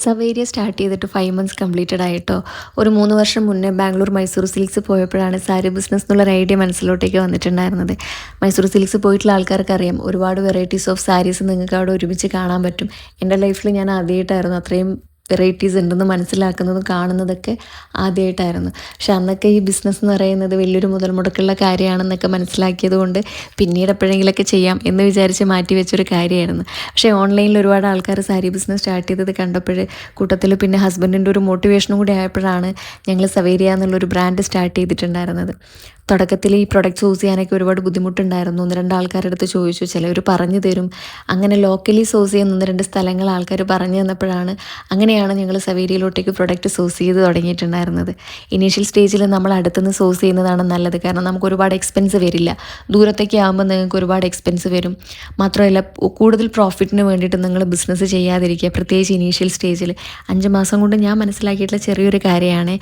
സവേരിയ start ചെയ്തിട്ട് 5 months completed ആയിട്ടോ. ഒരു 3 വർഷം മുന്നേ ബാംഗ്ലൂർ മൈസൂർ സിൽക്സ് പോയപ്പോഴാണ് സാരി ബിസിനസ് എന്നുള്ളൊരു ഐഡിയ മനസ്സിലോട്ടേക്ക് വന്നിട്ടുണ്ടായിരുന്നത്. മൈസൂർ സിൽക്സ് പോയിട്ടുള്ള ആൾക്കാർക്കറിയാം, ഒരുപാട് വെറൈറ്റീസ് ഓഫ് സാരീസ് നിങ്ങൾക്ക് അവിടെ ഒരുമിച്ച് കാണാൻ പറ്റും. എൻ്റെ ലൈഫിൽ ഞാൻ ആദ്യമായിട്ടായിരുന്നു അത്രയും വെറൈറ്റീസ് ഉണ്ടെന്ന് മനസ്സിലാക്കുന്നതും കാണുന്നതൊക്കെ ആദ്യമായിട്ടായിരുന്നു. പക്ഷെ അന്നൊക്കെ ഈ ബിസിനസ് എന്ന് പറയുന്നത് വലിയൊരു മുതൽ മുടക്കുള്ള കാര്യമാണെന്നൊക്കെ മനസ്സിലാക്കിയത് കൊണ്ട് പിന്നീട് എപ്പോഴെങ്കിലുമൊക്കെ ചെയ്യാം എന്ന് വിചാരിച്ച് മാറ്റി വെച്ചൊരു കാര്യമായിരുന്നു. പക്ഷേ ഓൺലൈനിൽ ഒരുപാട് ആൾക്കാർ സാരി ബിസിനസ് സ്റ്റാർട്ട് ചെയ്തത് കണ്ടപ്പോൾ കൂട്ടത്തിൽ പിന്നെ ഹസ്ബൻഡിൻ്റെ ഒരു മോട്ടിവേഷനും കൂടി ആയപ്പോഴാണ് ഞങ്ങൾ സവേരിയ എന്നുള്ളൊരു ബ്രാൻഡ് സ്റ്റാർട്ട് ചെയ്തിട്ടുണ്ടായിരുന്നത്. തുടക്കത്തിൽ ഈ പ്രൊഡക്റ്റ് സോഴ്സ് ചെയ്യാനൊക്കെ ഒരുപാട് ബുദ്ധിമുട്ടുണ്ടായിരുന്നു. 1-2 ആൾക്കാരുടെ അടുത്ത് ചോദിച്ചു, ചിലവർ പറഞ്ഞു തരും. അങ്ങനെ ലോക്കലി സോഴ്സ് ചെയ്യുന്ന 1-2 സ്ഥലങ്ങൾ ആൾക്കാർ പറഞ്ഞു തന്നപ്പോഴാണ് അങ്ങനെയാണ് ഞങ്ങൾ സവേരിയയിലോട്ടേക്ക് പ്രൊഡക്റ്റ് സോഴ്സ് ചെയ്ത് തുടങ്ങിയിട്ടുണ്ടായിരുന്നത്. ഇനീഷ്യൽ സ്റ്റേജിൽ നമ്മൾ അടുത്തുനിന്ന് സോഴ്സ് ചെയ്യുന്നതാണ് നല്ലത്. കാരണം നമുക്ക് ഒരുപാട് എക്സ്പെൻസ് വരില്ല. ദൂരത്തേക്ക് ആകുമ്പോൾ നിങ്ങൾക്ക് ഒരുപാട് എക്സ്പെൻസ് വരും. മാത്രമല്ല കൂടുതൽ പ്രോഫിറ്റിന് വേണ്ടിയിട്ട് നിങ്ങൾ ബിസിനസ് ചെയ്യാതിരിക്കുക, പ്രത്യേകിച്ച് ഇനീഷ്യൽ സ്റ്റേജിൽ. 5 മാസം കൊണ്ട് ഞാൻ മനസ്സിലാക്കിയിട്ടുള്ള ചെറിയൊരു കാര്യമാണ്,